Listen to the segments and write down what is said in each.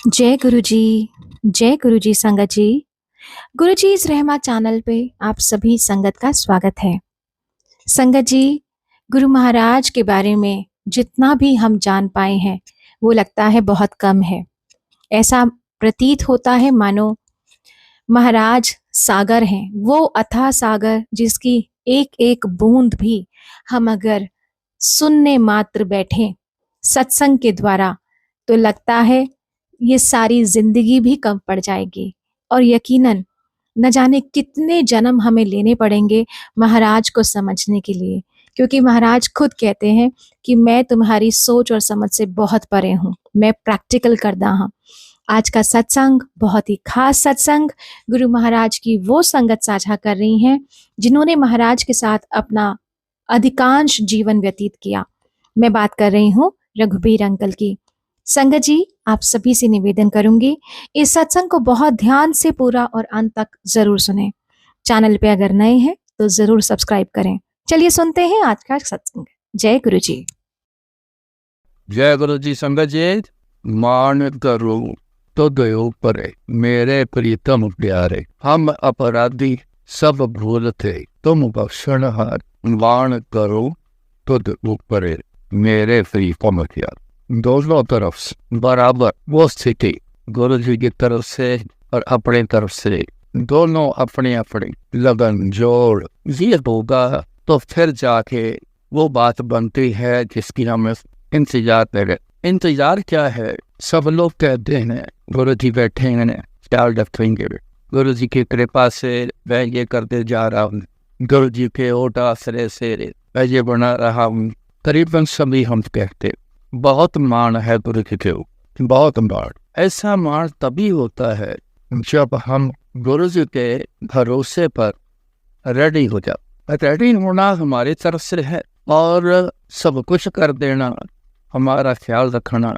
जय गुरु जी संगत जी। गुरु जी इस रहमा चैनल पे आप सभी संगत का स्वागत है। संगत जी, गुरु महाराज के बारे में जितना भी हम जान पाए हैं वो लगता है बहुत कम है। ऐसा प्रतीत होता है मानो महाराज सागर हैं, वो अथाह सागर जिसकी एक एक बूंद भी हम अगर सुनने मात्र बैठे सत्संग के द्वारा तो लगता है ये सारी जिंदगी भी कम पड़ जाएगी। और यकीनन न जाने कितने जन्म हमें लेने पड़ेंगे महाराज को समझने के लिए, क्योंकि महाराज खुद कहते हैं कि मैं तुम्हारी सोच और समझ से बहुत परे हूँ, मैं प्रैक्टिकल करदा हूँ। आज का सत्संग बहुत ही खास सत्संग गुरु महाराज की वो संगत साझा कर रही हैं जिन्होंने महाराज के साथ अपना अधिकांश जीवन व्यतीत किया। मैं बात कर रही हूँ रघुबीर अंकल की। संगत जी, आप सभी से निवेदन करूंगी इस सत्संग को बहुत ध्यान से पूरा और अंत तक जरूर सुने। चैनल पे अगर नए हैं तो जरूर सब्सक्राइब करें। चलिए सुनते हैं आज का सत्संग। जय गुरु जी। जय गुरु जी संगत जी। मान करो तो दयो परे, मेरे प्रीतम प्यारे। हम अपराधी सब भूल थे, तुम बख्शनहार। मान करो तो दयो परे, मेरे प्रीतम प्यारे। दोनों तरफ से बराबर वो स्थिति गुरु जी की तरफ से और अपनी तरफ से, दोनों अपनी अपनी लगन जोड़ ये होगा तो फिर जाके वो बात बनती है जिसकी हम इंतजार करें। इंतजार क्या है? सब लोग कहते हैं गुरु जी बैठे हैं, ख्याल रखेंगे। गुरु जी की कृपा से मैं ये करते जा रहा हूँ, गुरु जी के ओट आश्रय से मैं ये बना रहा हूँ। करीबन सभी हम कहते बहुत मान है गुरु जी के, बहुत मान। ऐसा मान तभी होता है जब हम गुरु जी के भरोसे पर रेडी हो जाओ। रेडी होना हमारी तरफ से है और सब कुछ कर देना, हमारा ख्याल रखना,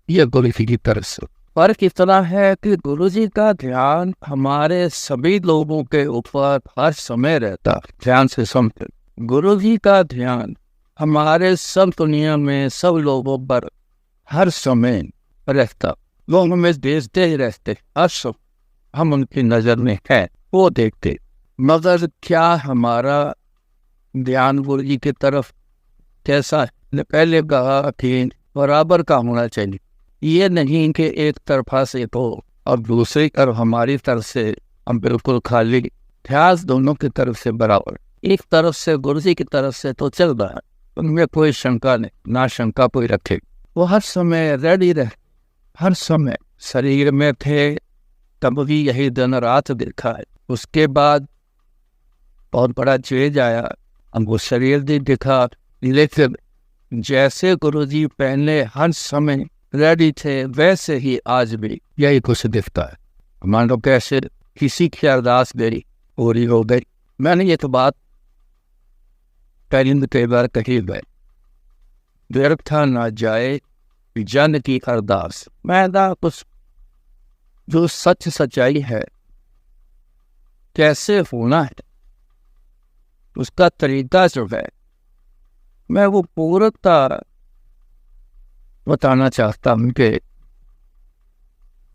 ये गुरु जी की तरफ से। फर्क इतना है कि गुरु जी का ध्यान हमारे सभी लोगों के ऊपर हर समय रहता। ध्यान से समझे, गुरु जी का ध्यान हमारे सब दुनिया में सब लोगों पर हर समय रहता। वो हमें देखते ही रहते, हर सब हम उनकी नजर में है, वो देखते। मगर क्या हमारा ध्यान गुरु जी की तरफ कैसा है? पहले कहा कि बराबर का होना चाहिए, ये नहीं कि एक तरफा से तो और दूसरी तरफ हमारी तरफ से हम बिल्कुल खाली। ध्यान दोनों की तरफ से बराबर, एक तरफ से गुरु जी की तरफ से तो चल रहा है, उनमें कोई शंका नहीं, ना शंका कोई रखे। वो हर समय रेडी रहे, हर समय शरीर में थे तब भी यही दिन रात देखा है। उसके बाद बहुत बड़ा चेंज आया, हमको शरीर भी दिखा, लेकिन जैसे गुरु जी पहले हर समय रेडी थे वैसे ही आज भी यही कुछ दिखता है। मान लो कैसे किसी की अरदास गई पूरी हो गई। मैंने ये तो बात कई बार कही है, व्यर्था ना जाए जन की अरदास। मैं कुछ जो सच सच्चाई है कैसे होना है उसका तरीका जो है मैं वो पूर्णता बताना चाहता हूँ कि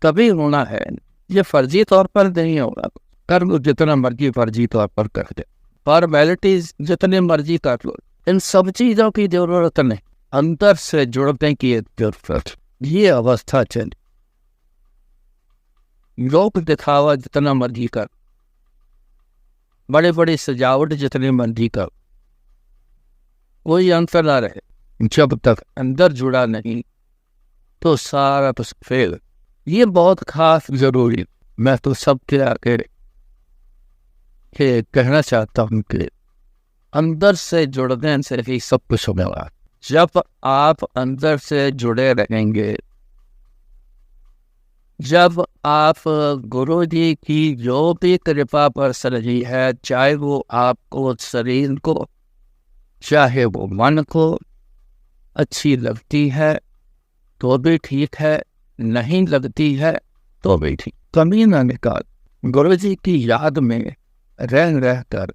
कभी होना है, ये फर्जी तौर पर नहीं होगा। कर्म जितना मर्जी फर्जी तौर पर कर दे, फॉर्मेलिटीज जितने मर्जी कर लो, इन सब चीजों की जरूरत नहीं, अंतर से जुड़ने की जरूरत। ये अवस्था चल, लोक दिखावा जितना मर्जी कर, बड़े बड़े सजावट जितने मर्जी कर, कोई अंतर ना रहे। जब तक अंदर जुड़ा नहीं तो सारा तो फेल। ये बहुत खास जरूरी, मैं तो सबके आगे कहना चाहता हूँ कि अंदर से जुड़ने से ही सब कुछ होने वाला। जब आप अंदर से जुड़े रहेंगे, जब आप गुरु जी की जो भी कृपा पर रही है, चाहे वो आपको शरीर को चाहे वो मन को अच्छी लगती है तो भी ठीक है, नहीं लगती है तो भी ठीक, कमी न निकाल। गुरु जी की याद में रह कर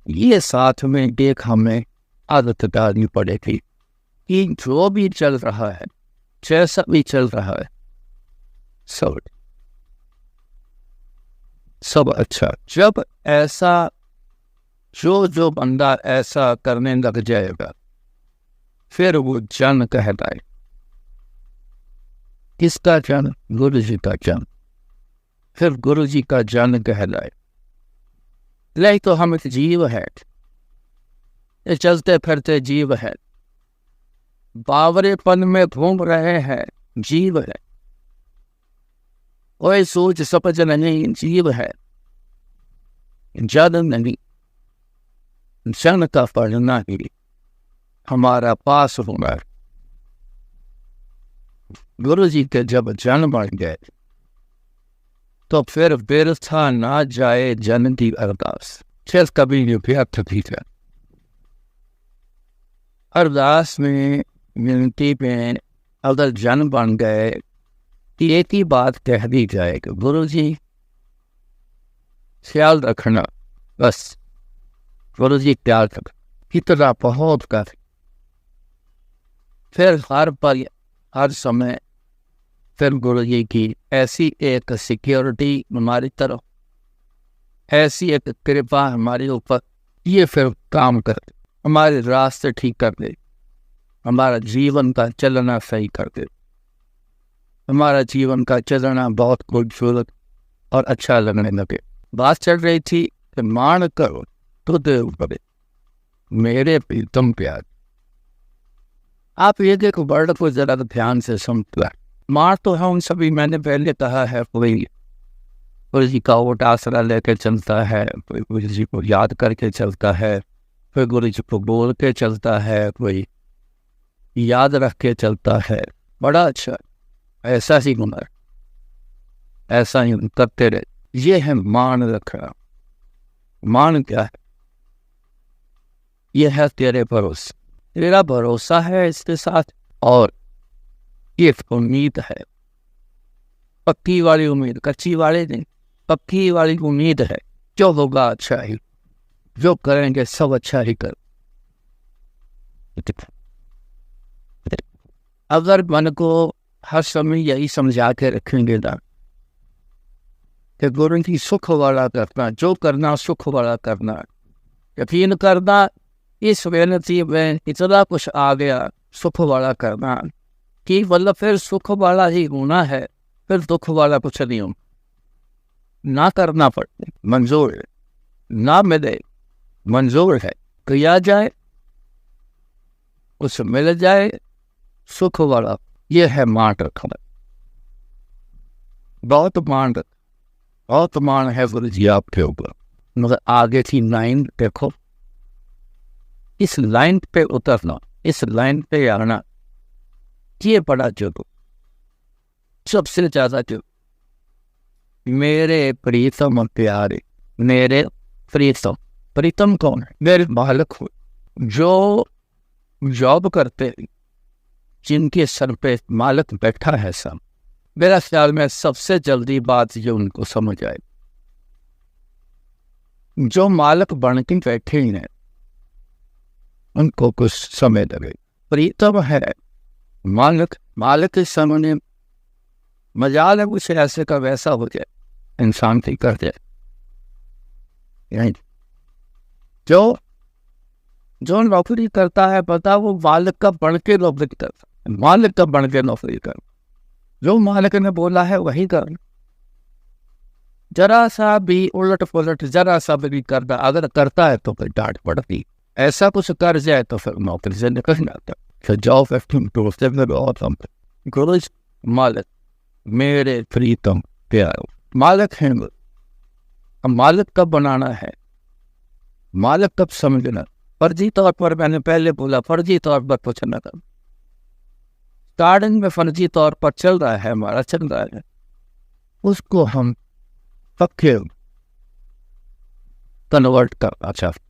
ये साथ में एक हमें आदत डालनी पड़ेगी कि जो भी चल रहा है, जैसा भी चल रहा है, सब सब अच्छा। जब ऐसा जो बंदा ऐसा करने लग जाएगा फिर वो जन कहता है। किसका जन? गुरु जी का जन। फिर गुरु जी का जन कहलाए। नहीं तो हम एक जीव है, ये चलते फिरते जीव है, बावरेपन में घूम रहे हैं, जीव है, कोई सोच समझ नहीं, जीव है, जन नहीं। जन का पढ़ना ही हमारा पास होगा। गुरु जी के जब जन बन गए तो फिर व्यर्था ना जाए जन की अरदास। फिर कभी व्यर्थ भी है। अरदास में विनती में अगर जन बन गए तो एक ही बात कह दी जाए कि गुरु जी ख्याल रखना, बस गुरु जी ख्याल रखना, कितना बहुत कर। फिर हर पल हर समय फिर गुरु जी की ऐसी एक सिक्योरिटी हमारी तरफ, ऐसी एक कृपा हमारे ऊपर, ये फिर काम कर, हमारे रास्ते ठीक कर दे, हमारा जीवन का चलना सही कर दे, हमारा जीवन का चलना बहुत खूबसूरत और अच्छा लगने लगे। बात चल रही थी कि मान करो तो देव करे मेरे प्रीतम प्यार। आप ये देखो वर्ड को जरा ध्यान से समझना। मार तो हम सभी, मैंने पहले कहा है, कोई गुरु जी का ओट आसरा लेकर चलता है, कोई गुरु जी को याद करके चलता है, कोई गुरु जी को बोल के चलता है, कोई याद रख के चलता है। बड़ा अच्छा, ऐसा ही हुनर, ऐसा ही करते रहे। ये है मान रखना। मान क्या है? ये है तेरे भरोसे, तेरा भरोसा है इसके साथ, और ये उम्मीद है, पक्की वाली उम्मीद, कच्ची वाली नहीं, पक्की वाली उम्मीद है। जो होगा अच्छा ही, जो करेंगे सब अच्छा ही कर। अगर मन को हर समय यही समझा के रखेंगे ना कि गुरु की सुख वाला करना, जो करना सुख वाला करना, यकीन करना इस बेनती में इतना कुछ आ गया, सुख वाला करना, कि मतलब फिर सुख वाला ही होना है, फिर दुख वाला कुछ नहीं हो। ना करना पड़े मंजूर है, ना मिले मंजूर है, किया जाए उसे मिल जाए, सुख वाला। ये है मान रखना। बहुत मान रख, बहुत मान है गुरु जी आपके ऊपर। मगर आगे की लाइन देखो, इस लाइन पे उतरना, इस लाइन पे आना, ये बड़ा जरूर, सबसे ज्यादा जरूर। मेरे प्रीतम प्यारे, मेरे प्रीतम, प्रीतम कौन है? मेरे मालिक हो, जो जॉब करते हैं, जिनके सर पे मालिक बैठा है सब। मेरा ख्याल में सबसे जल्दी बात ये उनको समझ आए, जो मालिक बन के बैठे हैं उनको कुछ समय लगे। प्रीतम है मालिक, मालिक के सामने मजाल है कुछ ऐसे का वैसा हो जाए, इंसान ठीक कर जाए। जो जो नौकरी करता है पता, वो मालिक का बन के नौकरी करता, मालिक का बन के नौकरी कर, जो मालिक ने बोला है वही कर। जरा सा भी उलट पुलट, जरा सा भी करता, अगर करता है तो फिर डांट पड़ती। ऐसा कुछ कर जाए तो फिर नौकरी से निकल जाता। फिर जाओ फिर गुरु मालिक, मेरे प्रीतम प्यारो, मालिक है। अब मालिक कब बनाना है, मालिक कब समझना। फर्जी तौर पर, मैंने पहले बोला, फर्जी तौर पर कुछ न कर। स्टार्टिंग में फर्जी तौर पर चल रहा है, हमारा चल रहा है, उसको हम पक्के कन्वर्ट करना चाहते,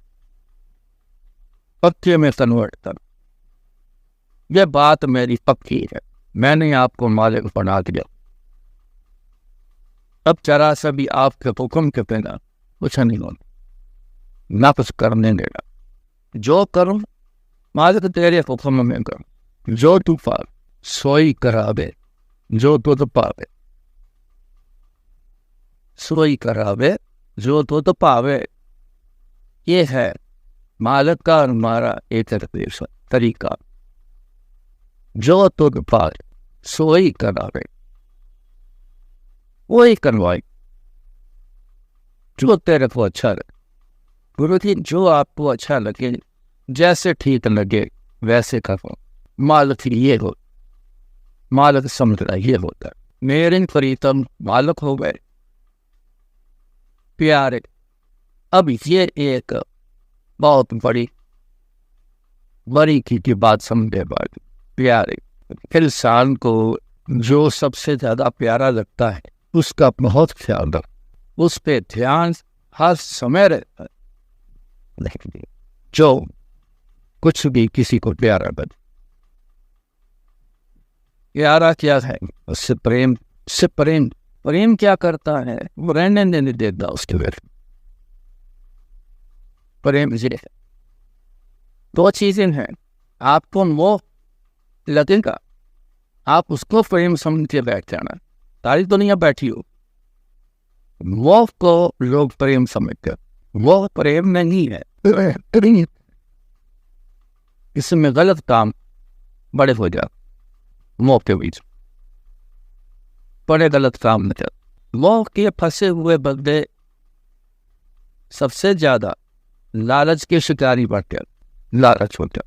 पक्के में कन्वर्ट कर। यह बात मेरी पक्की है, मैंने आपको मालिक बना दिया। अब जरा सा भी आपके हुक्म के बिना कुछ नहीं होना, ना कुछ करने देना। जो करूं मालिक तेरे हुक्म में करूं, जो तू पावे सोई करावे, जो तुझ पावे सोई करावे जो दूध पावे। ये है मालिक का और हमारा एक तरीका। जो दूध पावे सोई करावे, वही करवाए जो तेरे को अच्छा लगे। गुरु जी जो आपको अच्छा लगे, जैसे ठीक लगे वैसे करो। मालिक ये हो, मालिक समझना ये होता है। मेरे प्रीतम मालिक हो गए प्यारे। अब ये एक बहुत बड़ी की बात समझे बात प्यारे। इंसान को जो सबसे ज्यादा प्यारा लगता है उसका बहुत ख्याल रख, उस पे ध्यान हर समय रहता है। जो कुछ भी किसी को प्यारा बने, प्यारा क्या है? उससे प्रेम, से प्रेम। प्रेम क्या करता है? वो रहने नहीं देता उसके घर। प्रेम ये है। दो चीजें हैं, आपको मोह लगेगा, आप उसको प्रेम समझ के बैठ जाना। सारी दुनिया बैठी हो, मोह को लोग प्रेम समझते, वो प्रेम नहीं है। इसमें गलत काम बड़े हो जाते, मोह के बीच बड़े गलत काम न जाते। मोह के फंसे हुए बंदे सबसे ज्यादा लालच के शिकारी बढ़ते। लालच होता,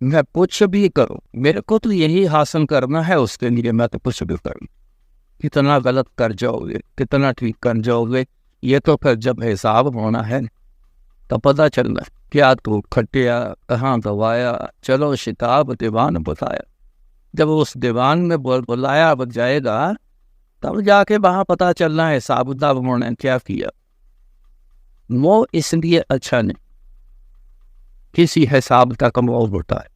मैं कुछ भी करूं, मेरे को तो यही हासिल करना है, उसके लिए मैं तो कुछ भी करूं। कितना गलत कर जाओगे, कितना ठीक कर जाओगे, ये तो फिर जब हिसाब होना है तो पता चलना क्या तू खटिया, कहाँ दवाया। चलो शिताब दीवान बताया, जब उस दीवान में बुलाया बच जाएगा तब जाके वहां पता चलना है हिसाब किताब उन्होंने क्या किया। वो इसलिए अच्छा नहीं, किसी हिसाब का मोह होता है।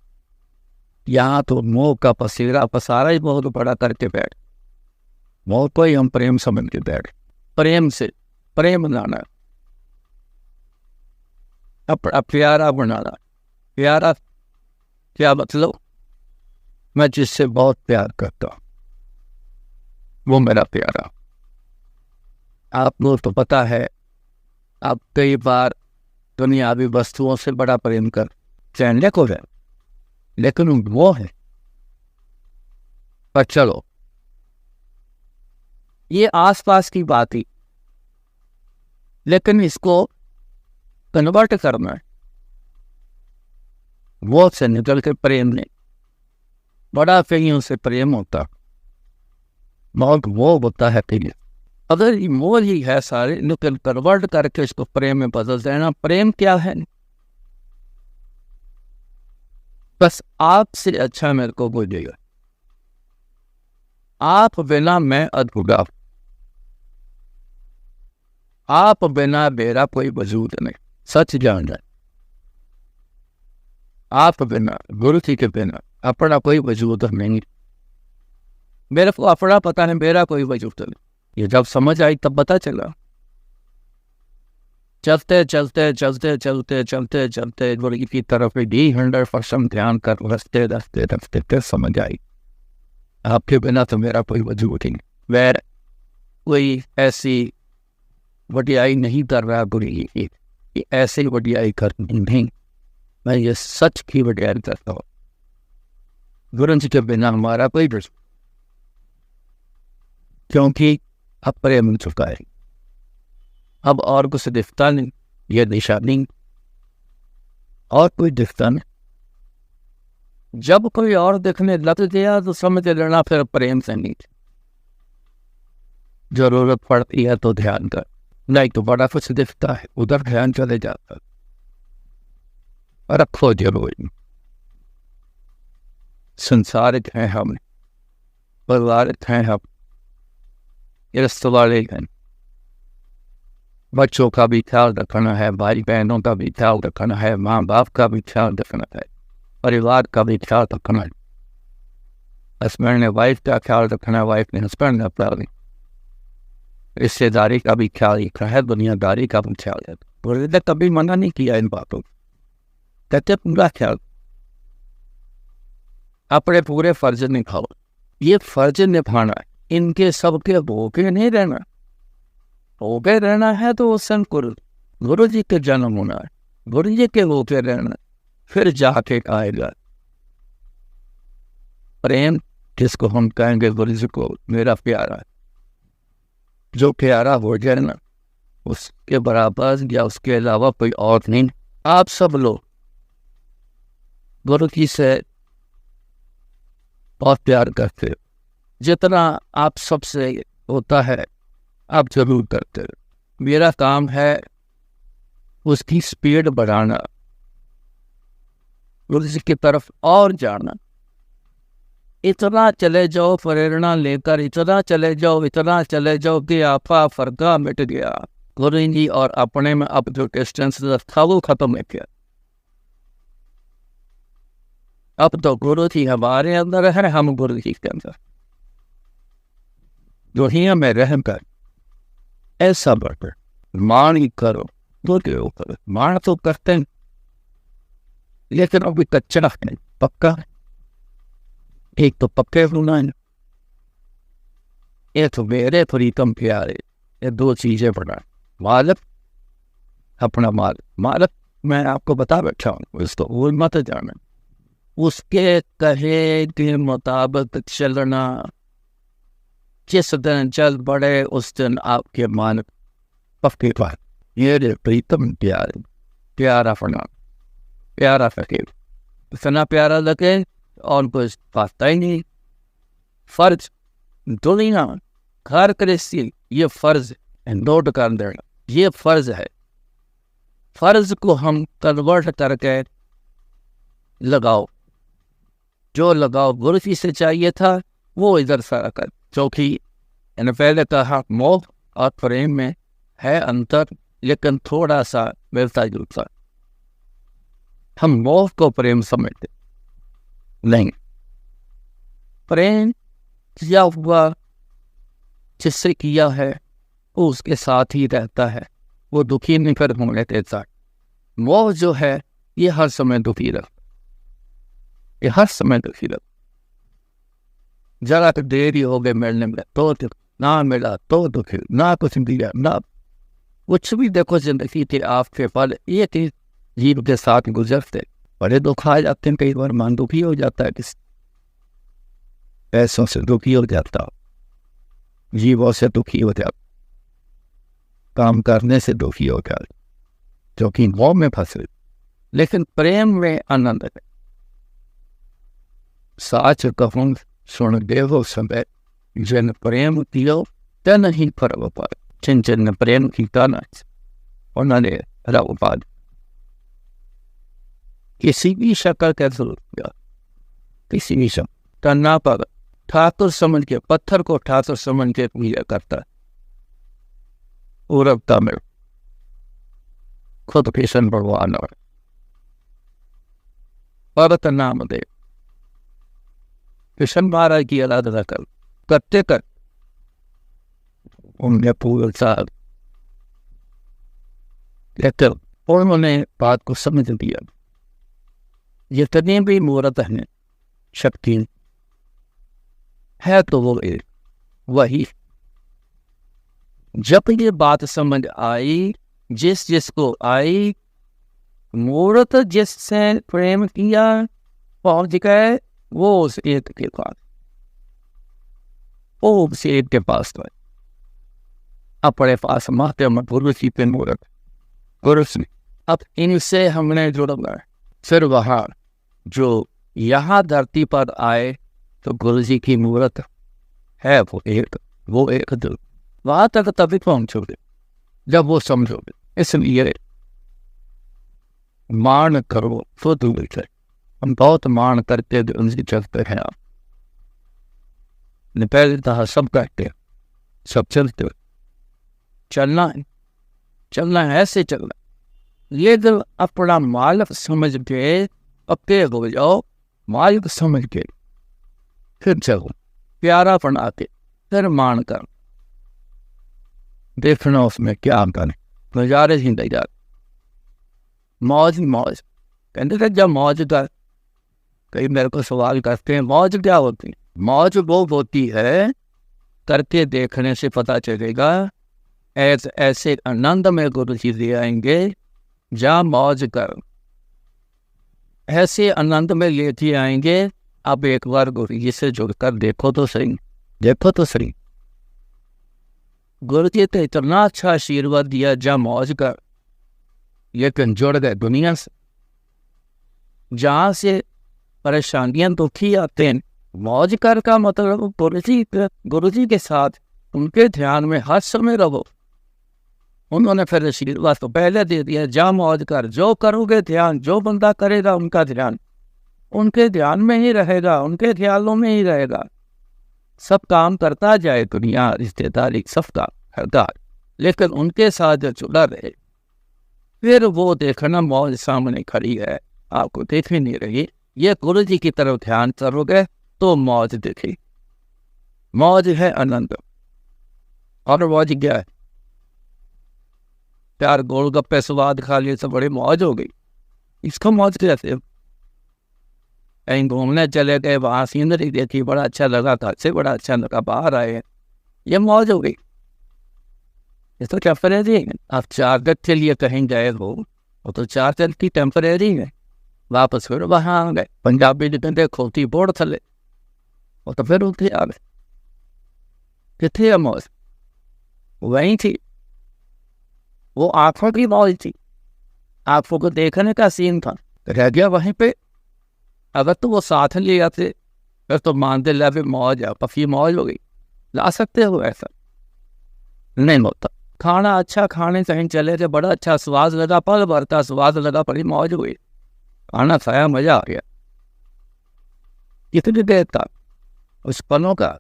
यहाँ तो मोह का पसीरा पसारा ही बहुत बड़ा करके बैठ, मोह को ही हम प्रेम समझ के बैठ। प्रेम से प्रेम लाना, अपना प्यारा बनाना। प्यारा क्या मतलब? मैं जिससे बहुत प्यार करता हूँ वो मेरा प्यारा। आपको तो पता है, आप कई बार दुनियावी वस्तुओं से बड़ा प्रेम कर चैनले को है, लेकिन वो है। पर चलो ये आसपास की बात ही, लेकिन इसको कन्वर्ट करना है। वो से निकल के प्रेम नहीं, बड़ा कहीं से प्रेम होता, बहुत वो होता है कहीं। अगर ये मोल ही है सारे, लेकिन कन्वर्ट करके इसको प्रेम में बदल देना। प्रेम क्या है? बस आपसे अच्छा मेरे को कोई देगा, आप बिना मैं अधूरा, आप बिना मेरा कोई वजूद नहीं। सच जान जाए, आप बिना, गुरु जी के बिना अपना कोई वजूद नहीं। मेरे को अपना पता नहीं, मेरा कोई वजूद नहीं। ये जब समझ आई तब पता चला। चलते चलते चलते चलते चलते चलते गुरु की तरफ दी 100% ध्यान कर रस्ते रस्ते रस्ते फिर समझ आई, आपके बिना तो मेरा कोई वजूद नहीं। वैर कोई ऐसी वडियाई नहीं कर रहा गुरु की, ऐसी वडियाई करनी नहीं, मैं ये सच की वडियाई करता हूँ। गुरु जी के बिना हमारा कोई वजूद, क्योंकि अब प्रेम मिल चुका है, अब और कुछ दिखता नहीं, ये निशानी और कोई दिखता नहीं। जब कोई और दिखने लग गया तो समझ लेना फिर प्रेम से नहीं। जरूरत पड़ती है तो ध्यान कर, नहीं तो बड़ा कुछ दिखता है उधर ध्यान चले जाता। रखो जरूर, संसारिक हैं हम, परिवारिक हैं हम, रिश्तेदार हैं। बच्चों का भी ख्याल रखना है, भाई बहनों का भी ख्याल रखना है, माँ बाप का भी ख्याल रखना है, परिवार का भी ख्याल रखना है। हस्बैंड ने वाइफ का ख्याल रखना है, वाइफ ने हस्बैंड का ख्याल, रिश्तेदारी का भी ख्याल रखना है, दुनियादारी का भी ख्याल है। गुरु ने कभी मना नहीं किया इन बातों, कहते पूरा ख्याल, अपने पूरे फर्ज निभाओ। ये फर्ज निभाना है, इनके सबके भूखे नहीं रहना। हो के रहना है तो वो संत गुरु जी के जन्म होना है, गुरु जी के होके रहना, फिर जाके आएगा प्रेम, जिसको हम कहेंगे गुरु जी को मेरा प्यारा। जो प्यारा हो जाए ना, उसके बराबर या उसके अलावा कोई और नहीं। आप सब लोग गुरु जी से बहुत प्यार करते हो, जितना आप सबसे होता है आप जरूर करते हो। मेरा काम है उसकी स्पीड बढ़ाना, गुरु जी की तरफ और जाना। इतना चले जाओ प्रेरणा लेकर, इतना चले जाओ कि आपका फर्का मिट गया। गुरु जी और अपने में अब जो डिस्टेंस था वो खत्म हो गया। अब तो गुरु जी हमारे अंदर है, हम गुरु जी के अंदर। दुनिया में रहकर ऐसा बढ़कर मान ही करो तो के ऊपर मान तो करते हैं, लेकिन अभी कच्चा है, पक्का है। एक तो पक्के होना है, ये तो मेरे प्रीतम प्यारे, ये दो चीजें पढ़ा। मालिक, अपना मालिक मैं आपको बता बैठा हूँ, उसको वो मत जाना। उसके कहे के मुताबिक चलना, जिस दिन चल पड़े उस दिन आपके मान पक्के पाए। ये प्रीतम प्यारे, प्यारा फना, प्यारा फकीर, इतना प्यारा लगे और कुछ पाता ही नहीं। फर्ज दुनिया घर कृषि, ये फर्ज है, नोट कर देना, ये फर्ज है। फर्ज को हम कन्वर्ट करके लगाओ, जो लगाओ गुरु जी से चाहिए था वो इधर सारा कर। क्योंकि मैंने पहले कहा मोह और प्रेम में है अंतर, लेकिन थोड़ा सा मिलता जुलता। हम मोह को प्रेम समझते नहीं। प्रेम किया हुआ जिससे किया है वो उसके साथ ही रहता है, वो दुखी नहीं फिर होने देता। मोह जो है ये हर समय दुखी रहता, ये हर समय दुखी रहता। जरा तो देरी हो गई मिलने में तो ना मिला तो दुखी, ना कुछ दिया, ना कुछ भी। देखो जिंदगी के आपके पल एक ही जीव के साथ गुजरते, बड़े दुख आ जाते हैं, कई बार मन दुखी हो जाता है, किस पैसों से दुखी हो जाता, जीवों से दुखी हो जाता, काम करने से दुखी हो जाता, जो कि मोह में फंसे। लेकिन प्रेम में आनंद है। साच कहूँ सुन देवो समय, जिन प्रेम कियो तन ही पर्व पाए। जिन जिन प्रेम किया ना उन्होंने रव पा। किसी भी शक्ल का जरूरत किया, किसी भी शक्ल करना पर ठाकुर समझ के, पत्थर को ठाकुर समझ के पूजा करता है। उरबता में खुद कृष्ण भगवान और भगत नाम दे कृष्ण महाराज की आराधना करते कर उनने पूरा साल, लेकिन उन्होंने बात को समझ दिया। जितने भी मूर्त हैं शक्ति है तो वो एक वही। जब ये बात समझ आई, जिस जिसको आई, मूर्त जिससे प्रेम किया पहुंच गए, वो उस एक के पास, वो उस एक के पास गए। अपने पास माते में गुरु जी पे मूर्त, गुरु जी। अब इनसे हमने जुड़ना है। फिर वहाँ जो यहाँ धरती पर आए तो गुरु जी की मूर्त है वो एक दिल। वहां तक तभी पहुंचोगे जब वो समझोगे। इसलिए मान करो तो दूर से। हम बहुत मान करते उनसे चलते हैं। आप पहले कहा सब कहते हैं, सब चलते हो, चलना है, चलना है, ऐसे चलना। ये दिल अपना मालिक समझ के पक्के हो जाओ, मालिक समझ के फिर चलो, प्यारा बना के फिर मान कर देखना उसमें क्या करें। नजारे ही नजारे, मौज ही मौज। कहते थे जब मौज कर, कई मेरे को सवाल करते हैं मौज क्या होती है। मौज वो होती है, करके देखने से पता चलेगा ऐसे आनंद में गुरु जी ले आएंगे, जा मौज कर, ऐसे आनंद में लेके आएंगे। अब एक बार गुरु जी से जुड़कर देखो तो सही, देखो तो सही। गुरु जी तो इतना अच्छा आशीर्वाद दिया, जा मौज कर, लेकिन जुड़ गए दुनिया से। जहाँ से परेशानियां दुखी आते हैं, मौज कर का मतलब गुरु जी के साथ उनके ध्यान में हर समय रहो। उन्होंने फिर आशीर्वाद तो पहले दे दिया, जा मौज कर, जो करोगे ध्यान, जो बंदा करेगा उनका ध्यान उनके ध्यान में ही रहेगा, उनके ख्यालों में ही रहेगा। सब काम करता जाए, दुनिया रिश्तेदारी सबका हरदार, लेकिन उनके साथ जो जुड़ा रहे, फिर वो देखना मौज सामने खड़ी है, आपको देख ही नहीं रही। ये गुरु जी की तरफ ध्यान करोगे तो मौज दिखे। मौज है आनंद, और मौज क्या है? चार गोलगप्पे स्वाद खा लिए तो बड़ी मौज हो गई, इसको मौज कहते हैं। कहीं घूमने चले गए, वहां सीनरी देखी, बड़ा अच्छा लगा, घर से बड़ा अच्छा लगा, बाहर आए, ये मौज हो गई। ये तो टेम्परेरी है। आप 4 दिन के लिए कहीं गए हो, वो तो 4 दिन की टेम्परेरी है, वापस फिर वहां आ गए। पंजाबी निकलते खोती बोर्ड थले, वो तो फिर उठे आ गए। कितनी है मौज? वही थी, वो आंखों की मौज थी, आंखों को देखने का सीन था, रह गया वहीं पे। अगर तो वो साथ ले आते फिर तो मानते ला फिर मौज है, पफी मौज हो गई। ला सकते हो? ऐसा नहीं होता। खाना अच्छा खाने कहीं चले थे, बड़ा अच्छा स्वाद लगा, पल भर का स्वाद लगा, बड़ी मौज हुई, खाना खाया, मजा आ गया। कितनी देर था उस पलों का।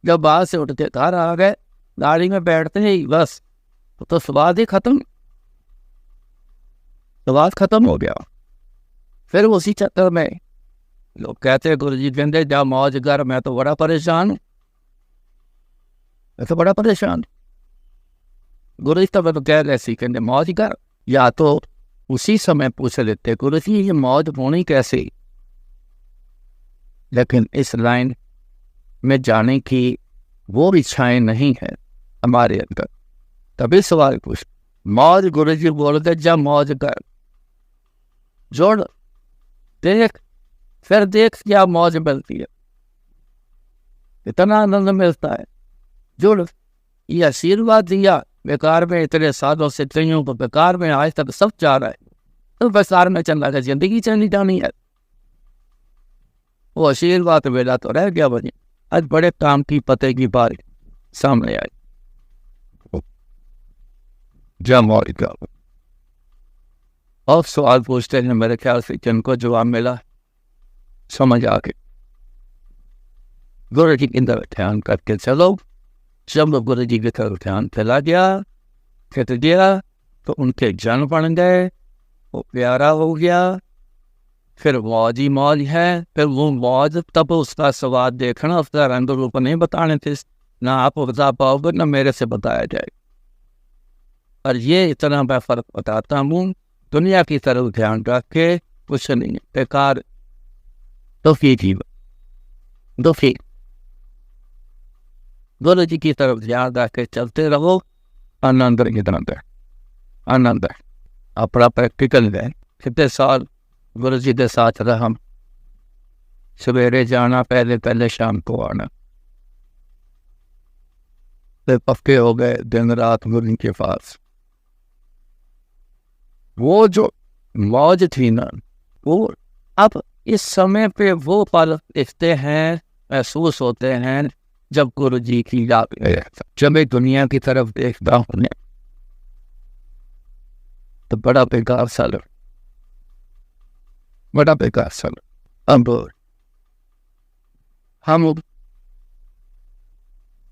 जब बाहर से उठ के घर आ गए, गाड़ी में बैठते ही बस तो स्वाद ही खत्म, स्वाद खत्म हो गया। फिर उसी चक्कर में लोग कहते हैं गुरु जी कहते जा मौज कर, मैं तो बड़ा परेशान हूँ, मैं तो बड़ा परेशान। गुरु जी तो मैं तो कह रहे सी कहते मौज कर, या तो उसी समय पूछ लेते गुरु जी ये मौज होनी कैसे। लेकिन इस लाइन में जाने की वो इच्छाएं नहीं है हमारे अंदर, तभी सवाल पूछ। मौज गुरु जी बोलते जा मौज कर, जोड़ देख, फिर देख क्या मौज मिलती है, इतना आनंद मिलता है। जुड़, ये आशीर्वाद दिया, बेकार में इतने सालों से कईयों को बेकार में आज तक सब जा रहा है, तो बेकार में चल रहा है, जिंदगी चलनी जानी है। वो आशीर्वाद मिला तो रह गया बनी। आज बड़े काम की पते की बात सामने आई, जा मौज का। और सवाल पूछते हैं, मेरे ख्याल से जिनको जवाब मिला समझ आ गए। गुरु जी की तरफ ध्यान करके चलो। जब गुरु जी की तरफ ध्यान चला गया, खिंच गया, तो उनके जन बन गए, वो प्यारा हो गया, फिर मौज ही मौज है। फिर वो मौज तब उसका स्वाद देखना, उसका रंग रूप नहीं बताने थे, ना आप बता पाओगे ना मेरे से बताया जाए। और ये इतना मैं फर्क बताता हूँ, दुनिया की तरफ ध्यान रख के कुछ नहीं, बेकार दुखी जीवन, दुखी। गुरु जी की तरफ ध्यान रख के चलते रहो, आनंद है, आनंद है। अपना प्रैक्टिकल है, कितने साल गुरु जी के साथ रहा, हम सवेरे जाना, पहले पहले शाम को आना, फिर पक्के हो गए दिन रात गुरु के पास। वो जो मौज थी ना, वो अब इस समय पे वो पल दिखते हैं, महसूस होते हैं जब गुरु जी की याद, जब मैं दुनिया की तरफ देखता हूँ तो बड़ा बेकार सा लग, बड़ा बेकार सा लग। अब हम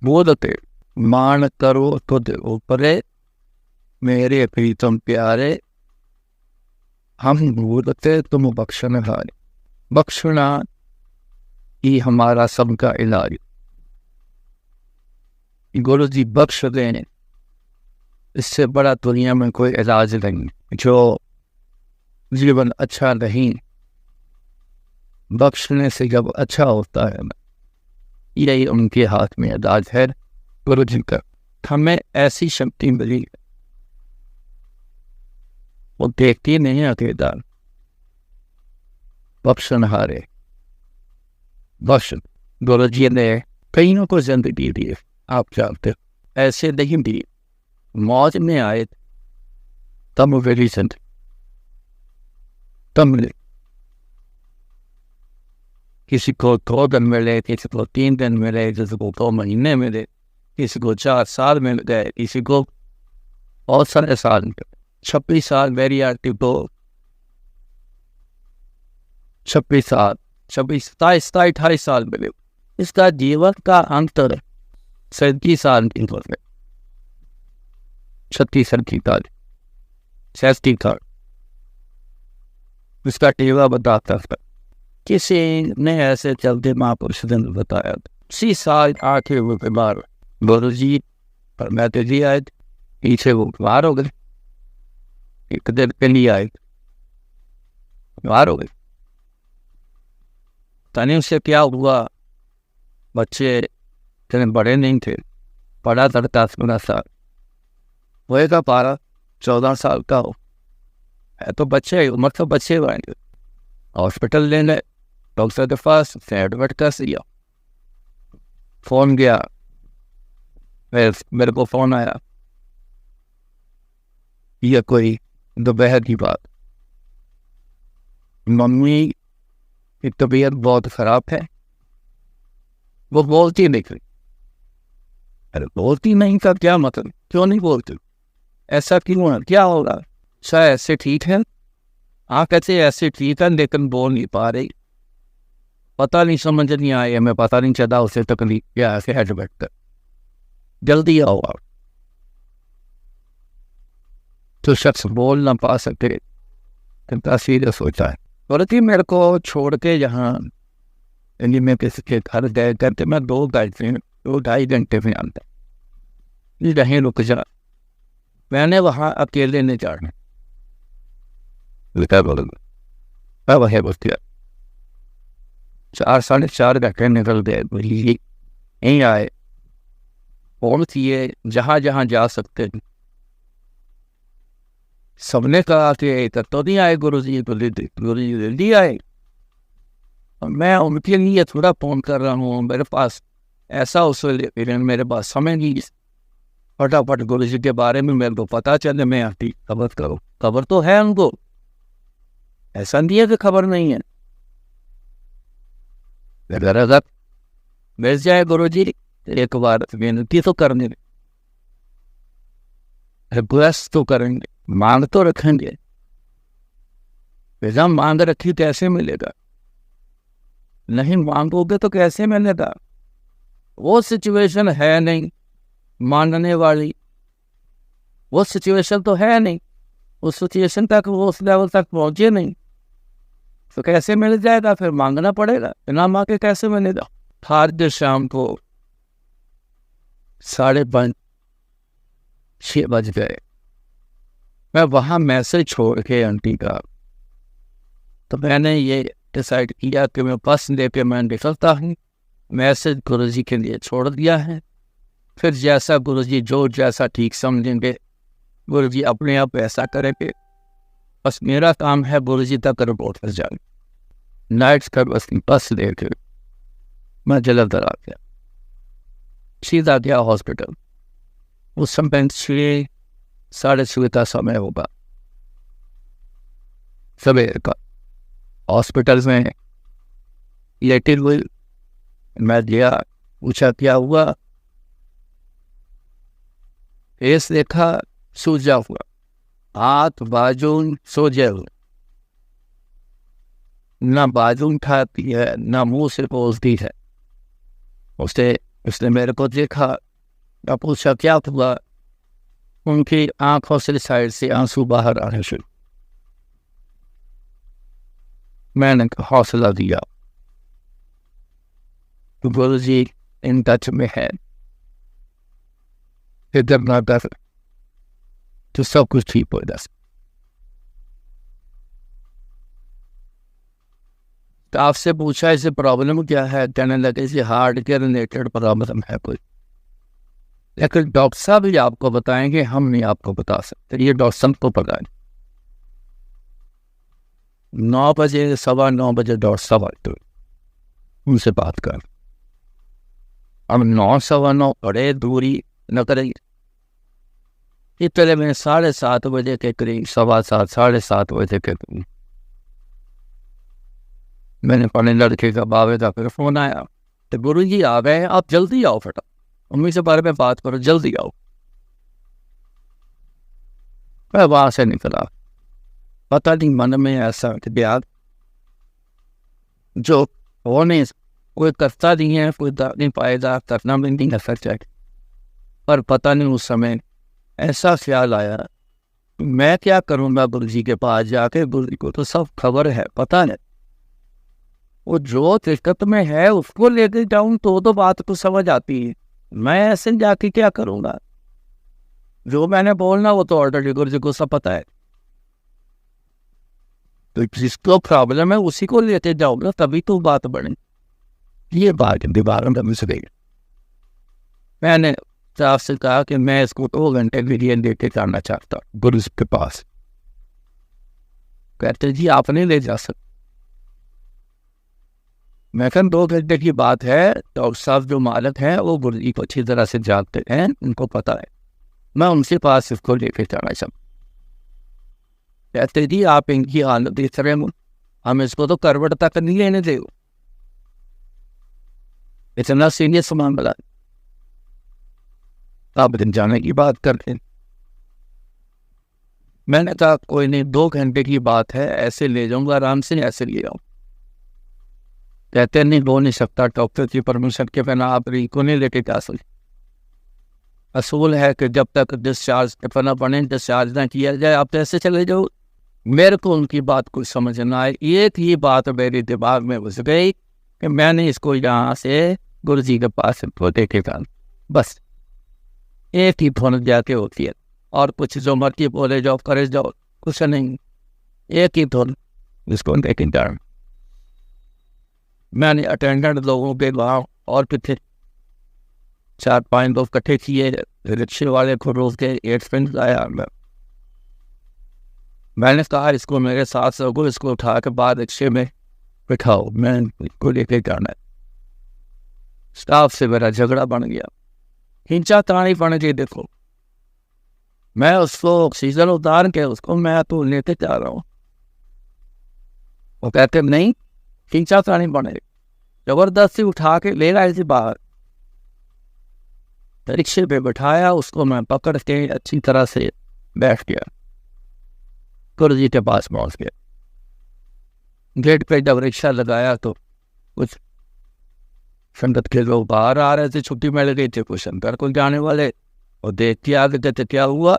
बोलते मान करो खुद ऊपरे, मेरे प्रीतम प्यारे, हम बोलते तुम बख्शना हारे। बख्शना ही हमारा सबका इलाज। गुरु जी बख्श देने, इससे बड़ा दुनिया में कोई इलाज नहीं। जो जीवन अच्छा नहीं, बख्शने से जब अच्छा होता है, यही उनके हाथ में इलाज है। गुरु जी का हमें ऐसी शक्ति मिली, वो देखती नहीं अकेला, बख्शनहारे बख्शन। गुरु जी ने कईयों को जिंदगी दी, आप जानते हो, ऐसे नहीं दी। मौज में आए तब मेरी जिंदगी तब मिले। किसी को 2 दिन मिले, किसी को 3 दिन मिले, किसी को 2 महीने मिले, किसी को 4 साल मिल गए, किसी को बहुत सारे साल मिले। 26 साल मेरी आंटी को, 26 साल, 27, 28 साल मिले। इसका जीवन का अंतर 37 साल की उम्र में, 36 साल, 60 साल। इसका टीवा बताता था। किसी ने ऐसे चलते महापुरुष ने बताया, 30 साल आके वो बीमार, गुरु जी पर मैं तो जी आए, पीछे वो बीमार हो गए, 1 दिन के लिए आए, बीमार हो गए। तने उससे क्या हुआ, बच्चे इतने बड़े नहीं थे, पढ़ा करता 16 साल, होएगा 12-14 साल का हो, है तो बच्चे, उम्र तो बच्चे हुए। हॉस्पिटल लेने डॉक्टर के पास एडमिट कर दिया, फोन गया, मेरे को फोन आया, ये कोई दोपहर की बात, मम्मी की तबीयत बहुत खराब है, वो बोलती नहीं थी। अरे बोलती नहीं का क्या मतलब, क्यों नहीं बोलती, ऐसा क्यों है, क्या होगा, शायद ऐसे ठीक है। हाँ कैसे ऐसे ठीक है लेकिन बोल नहीं पा रही, पता नहीं, समझ नहीं आई हमें, पता नहीं चला उसे तकलीफ क्या है, एडमिट कर, जल्दी आओ आप। तो शख्स बोल ना पा सकते, कितना सीरियस होता है। बोलती मेरे को छोड़ के यहाँ मैं किसी के घर गए करते, मैं 2-2.5 घंटे में आता, रहे रुक जा, मैंने वहाँ अकेले नहीं जाना। वह बोलती 4-4.5 घंटे निकल गए, यहीं आए, फोन किए जहाँ जहाँ जा सकते हैं, सबने कहा कि तब तो नहीं आए गुरु जी, गुरु जी जल्दी आए, और मैं उनके लिए थोड़ा फोन कर रहा हूँ, मेरे पास ऐसा उस मेरे पास समय नहीं, फटाफट गुरु जी के बारे में मेरे को पता चले, मैं आती खबर करो, खबर तो है उनको, ऐसा नहीं है कि खबर नहीं है। अगर मिल जाए गुरु जी, एक बार विनती तो करने, रिक्वेस्ट तो करेंगे, मांग तो रखेंगे, बिना मांग रखी कैसे मिलेगा, नहीं मांगोगे तो कैसे मिलेगा। वो सिचुएशन है नहीं मांगने वाली, वो सिचुएशन तो है नहीं, उस सिचुएशन तक वो उस लेवल तक पहुंचे नहीं, तो कैसे मिल जाएगा, फिर मांगना पड़ेगा, बिना मांगे कैसे मिलेगा। आज दिन शाम को 5:30-6 बज गए, मैं वहाँ मैसेज छोड़ के आंटी का, तो मैंने ये डिसाइड किया कि मैं बस लेके मैं निकलता हूँ, मैसेज गुरुजी के लिए छोड़ दिया है, फिर जैसा गुरुजी जो जैसा ठीक समझेंगे गुरुजी अपने आप ऐसा करेंगे, बस मेरा काम है गुरुजी तक रिपोर्ट कर जाए। नाइट्स का बस लेके मैं जलंधर आ गया, सीधा गया हॉस्पिटल। उस समय 6-6:30 का समय होगा सवेर का। हॉस्पिटल में लेटिन हुई, मैं गया, पूछा क्या हुआ, फेस देखा सूजा हुआ, हाथ बाजू सोजे हुए, ना बाजू उठाती है ना मुंह से बोलती है। उसने मेरे को देखा, मैं पूछा क्या हुआ, उनकी आंखों से साइड से आंसू बाहर आने शुरू। मैंने हौसला दिया, तो गुरु जी इन टच में है, इधर ना कर, तो सब कुछ ठीक हो जाए। तो आपसे पूछा इसे प्रॉब्लम क्या है, कहने लगे इसे हार्ट के रिलेटेड प्रॉब्लम है कोई, लेकिन डॉक्टर साहब ही आपको बताएंगे, हम नहीं आपको बता सकते, ये डॉक्टर साहब को पता है। 9 बजे 9:15 डॉक्टर साहब आते, उनसे बात कर। अब 9 9:15 बड़े दूरी न करेंगे, इतने में 7:30 बजे के करीब, 7:15 7:30 बजे के करीब मैंने अपने लड़के का बाबे का फिर फोन आया, तो गुरु जी आ गए, आप जल्दी आओ, फटा मम्मी से बारे में बात करो, जल्दी आओ। मैं वहां से निकला, पता नहीं मन में ऐसा ब्याज जो होने कोई करता नहीं है, कोई कर नहीं पाएगा, करना भी नहीं कर सकता, पर पता नहीं उस समय ऐसा ख्याल आया मैं क्या करूँगा गुरु जी के पास जाके, गुरु जी को तो सब खबर है, पता है वो जो दिक्कत में है उसको लेके जाऊं तो बात तो समझ आती है, मैं ऐसे जाके क्या करूँगा, जो मैंने बोलना वो तो ऑलरेडी गुरु जी को सब पता है, तो जिसको प्रॉब्लम है उसी को लेते जाऊंगा तभी तो बात बने। ये बात दिमाग में मुझे गई। मैंने साहब से कहा कि मैं इसको 2 घंटे के लिए लेके जाना चाहता हूँ गुरु जी के पास। कहते जी आप नहीं ले जा सकते। मैं कहा 2 घंटे की बात है, डॉक्टर साहब जो मालिक हैं वो गुरु जी को अच्छी तरह से जानते हैं, उनको पता है, मैं उनके पास इसको लेके जाना चाहता। कहते जी आप इनकी हालत देख रहे हैं, हम इसको तो करवट तक नहीं लेने दे, इतना सीरियस मामला, आप दिन जाने की बात करते हैं। मैंने कहा कोई नहीं, 2 घंटे की बात है, ऐसे ले जाऊंगा आराम से, ऐसे ले जाऊँ। कहते नहीं हो नहीं सकता, डॉक्टर की परमिशन के बिना आप को नहीं लेके जा सकते। असूल है कि जब तक डिस्चार्ज के बिना बने, डिस्चार्ज ना किया जाए, आप ऐसे चले जाओ। मेरे को उनकी बात कुछ समझ ना आए, एक ही बात मेरे दिमाग में घुस गई कि मैंने इसको यहाँ से गुरु जी के पास देखेगा, बस एक ही फोन जाके होती है, और कुछ जो मर्जी बोले जाओ करे जाओ, कुछ नहीं, एक ही धुन इसको देखे जाए। मैंने अटेंडेंट लोगों के वहाँ और पीछे 4-5 लोग इकट्ठे किए, रिक्शे वाले को रोक के 8 फ्रेंड लाया। मैंने कहा इसको मेरे साथ सगो, इसको उठा के बाद रिक्शे में बिठाओ, मैं इसको लेके जाना है। स्टाफ से मेरा झगड़ा बन गया, खींचा तानी बन गई। देखो मैं उसको ऑक्सीजन उतार के उसको मैं तो लेते जा रहा हूँ, वो कहते नहीं, खींचा तानी बने, जबरदस्ती उठा के ले आए थे बाहर, रिक्शे पे बैठाया, उसको मैं पकड़ के अच्छी तरह से बैठ गया, गुरु जी के पास पहुंच गया। गेट पे जब रिक्शा लगाया तो कुछ संगत के लोग बाहर आ रहे थे, छुट्टी मिल गई थी, कुछ अंदर को जाने वाले, और देख के आगे कहते क्या हुआ,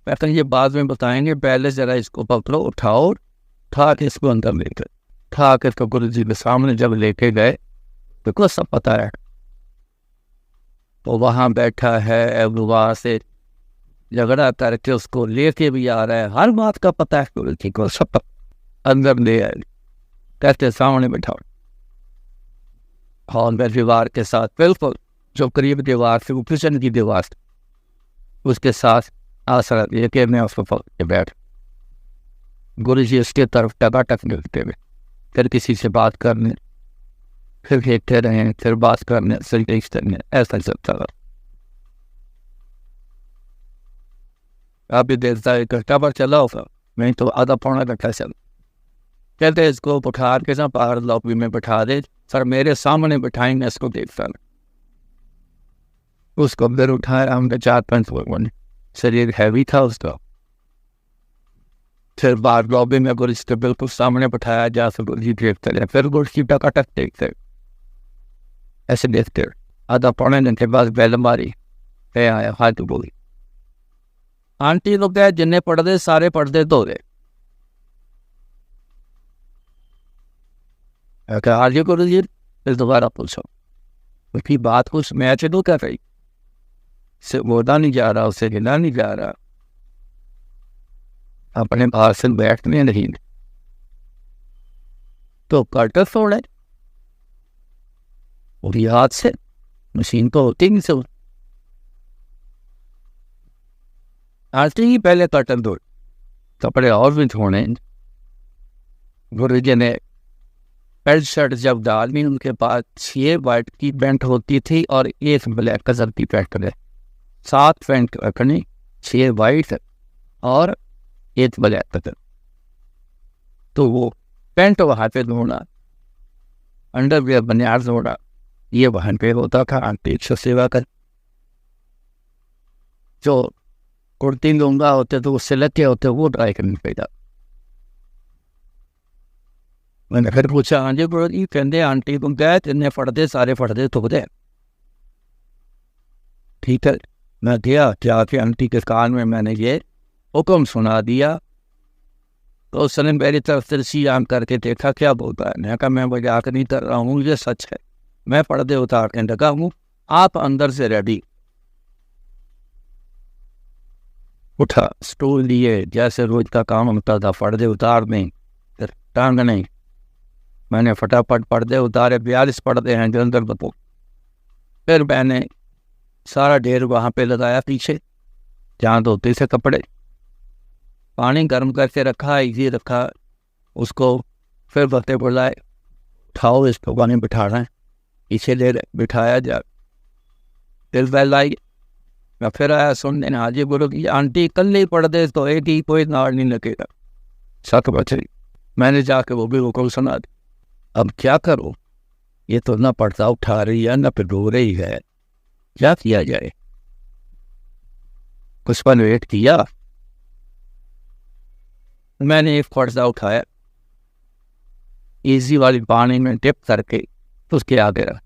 मैं कहीं ये बाद में बताएंगे, पहले जरा इसको पकड़ो, उठाओ, उठा के इसको अंदर लेकर, उठा के इसको गुरु जी के सामने जब लेके गए तो कुछ सब पता है, तो वहाँ बैठा है, अब वहाँ से झगड़ा करके उसको लेके भी आ रहा है, हर बात का पता है गुरु जी को, सब अंदर ले आए, कहते सामने बैठाओ, हॉल में दीवार के साथ बिल्कुल जो करीब दीवार से, वो किचन की दीवार से, उसके साथ आसरा लेके मैं उसको पकड़ के बैठ, गुरु जी उसके तरफ टकाटक मिलते हुए, फिर किसी से बात करने, फिर देखते रहे, फिर बात करने, फिर देखते रहे, ऐसा चलता रहा। अभी देर तक 1 घंटा पर चला होगा, नहीं तो आधा पौना घंटा चला। कहते इसको बुखार के साथ बाहर लॉबी में बैठा दे, सर मेरे सामने बैठाएंगे, इसको देखता रहा। उसको अंदर उठाया, हमने 4-5 लोगों ने, शरीर हैवी था उसका, फिर बाहर लॉबी में गुरु जी के बिल्कुल सामने बैठाया, जा से गुरु जी देखते रहे, फिर गुरु जी टकाटक देखते, ऐसे देखते, आधा पौने घंटे बाद बैल मारी, फिर आया, हाथ बोली, आंटी लोग क्या जिन्हें पढ़ते सारे पढ़ते तो गए, आज गुरु जी, फिर दोबारा पूछो, उसकी बात कुछ मैच तो कर रही, से बोला नहीं जा रहा, उसे हिला नहीं जा रहा, अपने बाहर से बैठने नहीं, तो कटर फोड़े, और हाथ से मशीन तो होती नहीं, सब आंटी ही पहले कटन दो, कपड़े और भी धोने। गुरु जी ने पैंट शर्ट जब डाली, उनके पास 6 वाइट की पैंट होती थी और 1 ब्लैक कलर की पैंट है। 7 पैंट रखनी, 6 वाइट और 1 ब्लैक कलर। तो वो पैंट वहाँ पे धोना, अंडरवियर बनियान धोना, ये वहाँ पे होता था। आंटी से सेवा कर, जो कुर्ती लूंगा होते तो उससे लगे होते वो ड्राई करने पड़ेगा। मैंने फिर पूछा, हाँ जी गुरु जी, कहते आंटी को गए इतने फटदे, सारे फटदे थुकदे। ठीक है, मैं गया, जाके आंटी के कान में मैंने ये हुक्म सुना दिया। तो उसने मेरी तरफ तिरछी आंख करके देखा, क्या बोलता है। मैं कहा, मैं मजाक नहीं कर रहा हूँ, ये सच है, मैं पर्दे उतारने लगा हूँ, आप अंदर से रेडी। उठा, स्टूल लिए, जैसे रोज का काम होता था, पर्दे उतारने, फिर टांगने। मैंने फटाफट पर्दे उतारे, 42 पर्दे हैं जलंधर बतो। फिर मैंने सारा ढेर वहाँ पे लगाया पीछे, जहाँ धोते थे कपड़े। पानी गर्म करके रखा, इजी रखा उसको। फिर बत्ते बुलाए, उठाओ इसको, पानी बिठाना है, पीछे ले बिठाया जा। फिर बैल आई, मैं फिर आया सुनने, हाजी गुरु की आंटी कल ही पढ़ दे तो एक ही, कोई नाड़ नहीं लगेगा। 7 बजे मैंने जाके वो भी हुक्म सुना दी। अब क्या करो, ये तो ना पर्दा उठा रही है ना फिर रो रही है, क्या किया जाए। कुछ पल वेट किया, मैंने एक पर्दा उठाया, इजी वाली पानी में डिप करके उसके आगे रखा।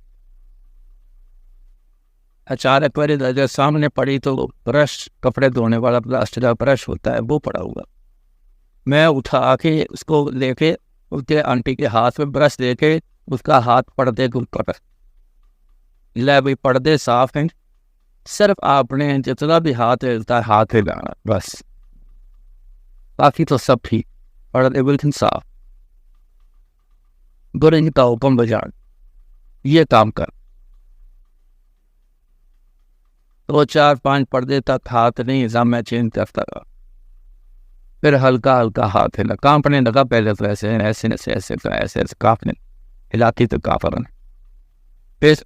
अचानक मेरी नजर सामने पड़ी तो ब्रश, कपड़े धोने वाला प्लास्टिक का ब्रश होता है, वो पड़ा हुआ। मैं उठा के उसको लेके उसके आंटी के हाथ में ब्रश देके उसका हाथ पर्दे के ऊपर, ले भाई पर्दे साफ हैं, सिर्फ आपने जितना भी हाथ हिलता है हाथ हिलाना बस, बाकी तो सब ठीक, पर्दे बिल्कुल साफ। गुरु जी का हुक्म बजान, ये काम कर। 2, 4, 5 पर्दे तक हाथ नहीं हिला, मैं चेंज करता रहा। फिर हल्का हल्का हाथ हिला, कांपने लगा। पहले तो ऐसे ऐसे ऐसे ऐसे ऐसे ऐसे कांपने, हिलाती तो कांपने। फिर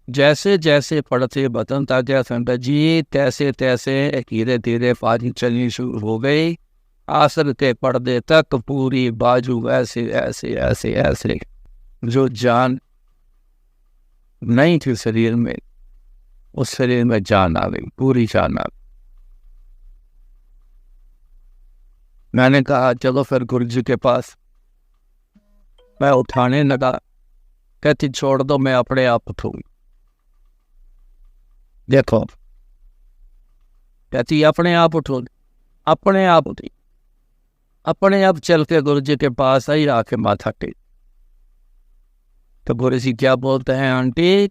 जैसे जैसे पड़ते बटन था गया संगत जी, तैसे तैसे धीरे धीरे पानी चलनी शुरू हो गई। आसर के पर्दे तक पूरी बाजू ऐसे ऐसे ऐसे ऐसे, जो जान नहीं थी शरीर में, उस शरीर में जान आ गई, पूरी जान आ गई। मैंने कहा चलो फिर गुरु जी के पास। मैं उठाने लगा, कहती छोड़ दो, मैं अपने आप उठूंगी। देखो, कहती अपने आप उठो, अपने आप उठी, अपने आप चल के गुरु जी के पास आई, आके माथा टेक। तो गुरु जी क्या बोलते हैं, आंटी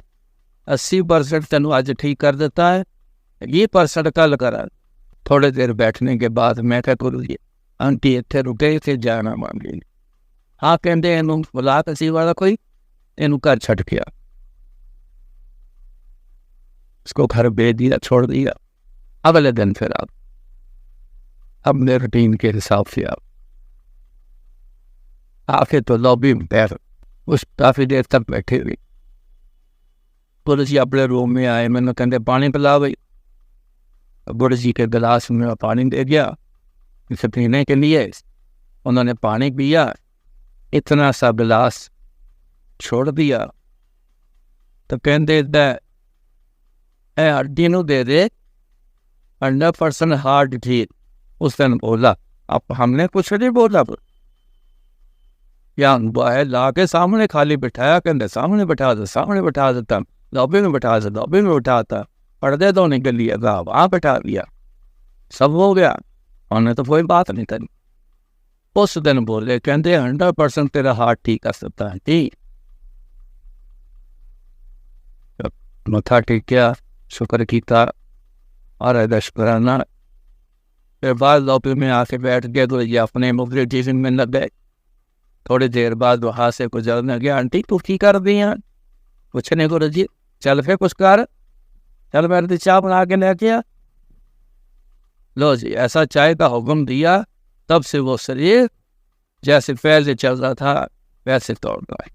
80% तेनू आज ठीक कर देता है, 20% कल करा। थोड़ी देर बैठने के बाद मैं कहा गुरु जी आंटी इतने रुके थे, जाना मांगे। हाँ कहते इनू बुला किसी वाला कोई, इनू घर छट गया, उसको घर भेज दिया, छोड़ दिया। अगले दिन फिर आप अपने रूटीन के हिसाब से आप आके तो लॉबी में बैठ, उस काफी देर तक बैठे हुए। गुरु जी अपने रूम में आए, मैंने कहते पानी पिला भाई। गुरु जी के गिलास में पानी दे दिया इसे पीने के लिए। उन्होंने पानी पिया, इतना सा गिलास छोड़ दिया। तो कहते हड्डी नू दे दे, 100% हार्ट ठीक। उस दिन बोला, अब हमने कुछ नहीं बोला, या है ला के सामने खाली बिठाया, कहते सामने बैठा दो, सामने बैठा देता, लॉबी में बैठा दो, लॉबी में बैठाता, पर्दे धोने के लिए वहाँ बैठा दिया, सब हो गया। उन्होंने तो कोई बात नहीं करी। उस दिन बोले, कहते 100% तेरा हार्ट ठीक कर सकता है। ठीक, मथा टेकिया, शुक्र किया और शुक्राना। फिर बाद लॉबी में आके बैठ गए, तो ये अपने मुफ्त टीचिंग में लग गए। थोड़ी देर बाद वहाँ से गुजरने गया, आंटी तू की कर दी यार? कुछ नहीं गुरु जी, चल फिर कुछ कर, चल मेरे लिए चाय बना के लेके आ। लो जी, ऐसा चाय का हुक्म दिया, तब से वो शरीर जैसे पहले चल रहा था वैसे दौड़ रहा है।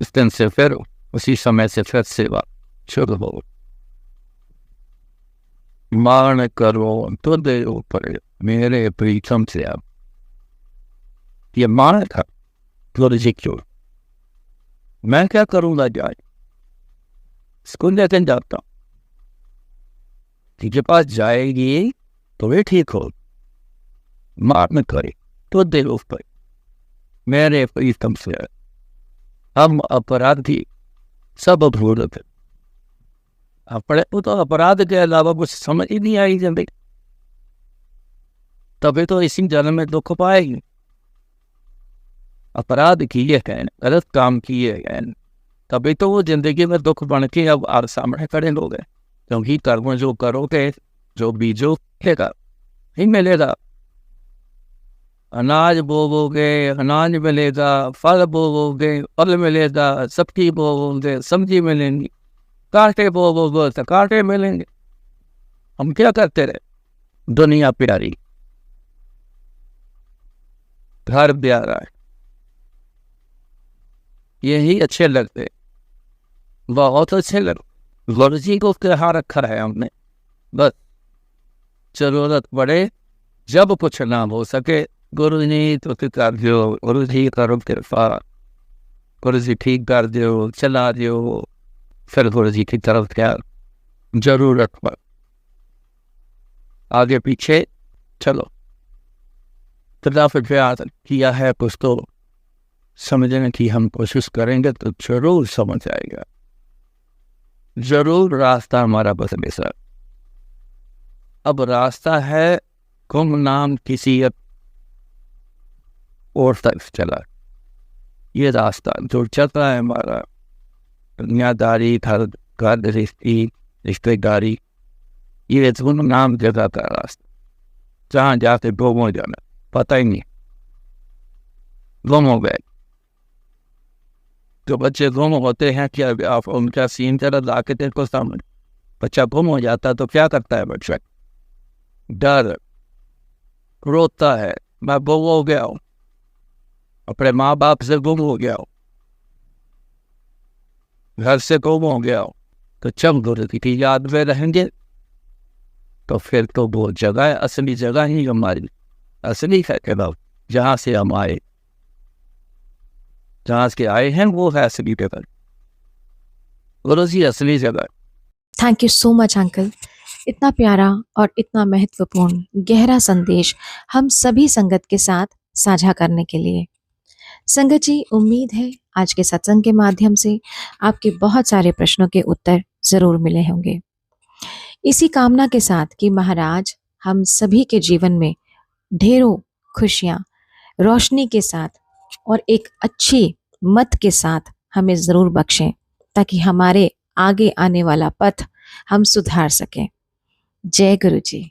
इस दिन से फिर उसी समय से फिर सेवा शुरू हो। मान करो तो दे ऊपर मेरे प्रीतम से। अब ये मान था गुरु जी क्यों, मैं क्या करूंगा जाए, इसको लेकर जाता हूँ, जिसके पास जाएगी तो वे ठीक हो। मान करे तो दे ऊपर मेरे प्रीतम से। हम अपराधी सब भूल थे, अपने को तो अपराध के अलावा कुछ समझ ही नहीं आई जिंदगी, तभी तो इसी जन्म में दुख पाएगी। अपराध किए हैं, गलत काम किए हैं, तभी तो वो जिंदगी में दुख बन के अब आप सामने खड़े हो गए। क्योंकि कर्म जो करोगे, जो बीजो मिलेगा ही मिलेगा। अनाज बोओगे अनाज मिलेगा, फल बोओगे फल मिलेगा, सब्जी बोओगे सब्जी मिलेंगी, कांटे बोओगे तो कांटे मिलेंगे। हम क्या करते रहे, दुनिया प्यारी, घर प्यारा है, यही अच्छे लगते, बहुत अच्छे लगते। गुरु जी को कहाँ रखा है हमने, बस जरूरत पड़े जब कुछ ना हो सके, गुरु जी तो कर दो, गुरु जी करो कृपा, गुरु जी ठीक कर दो, चला दो, फिर गुरु जी की तरफ क्या जरूरत पर आगे पीछे चलो। तदा फिर प्रयास किया है कुछ तो समझने की हम कोशिश करेंगे तो जरूर समझ आएगा, जरूर रास्ता हमारा बदले सर। अब रास्ता है गुमनाम किसी और तरफ चला, ये रास्ता जो चल रहा है हमारा दुनियादारी, घर रिश्तेदारी, ये गुमनाम जगह का रास्ता, जहाँ जाके गुम हो जाना पता ही नहीं, गुम हो गए। जो बच्चे गुम होते हैं, क्या आप उनका सीन जरा ला के देखो सामने, बच्चा गुम हो जाता है तो क्या करता है बच्चा, डर, रोता है, मैं गुम हो गया हूँ, अपने माँ बाप से गुम हो गया हूँ, घर से गुम हो गया हूँ। तो जब गुरु की याद में रहेंगे तो फिर तो वो जगह है, असली जगह ही हमारी, असली है जगह, जहाँ से हम आए, जहाँ से आए हैं वो है असली जगह, गुरु जी असली जगह। Thank you so much uncle, इतना प्यारा और इतना महत्वपूर्ण गहरा संदेश हम सभी संगत के साथ साझा करने के लिए। संगत जी, उम्मीद है आज के सत्संग के माध्यम से आपके बहुत सारे प्रश्नों के उत्तर जरूर मिले होंगे। इसी कामना के साथ कि महाराज हम सभी के जीवन में ढेरों खुशियां, रोशनी के साथ और एक अच्छी मत के साथ हमें जरूर बख्शें, ताकि हमारे आगे आने वाला पथ हम सुधार सकें। जय गुरु जी।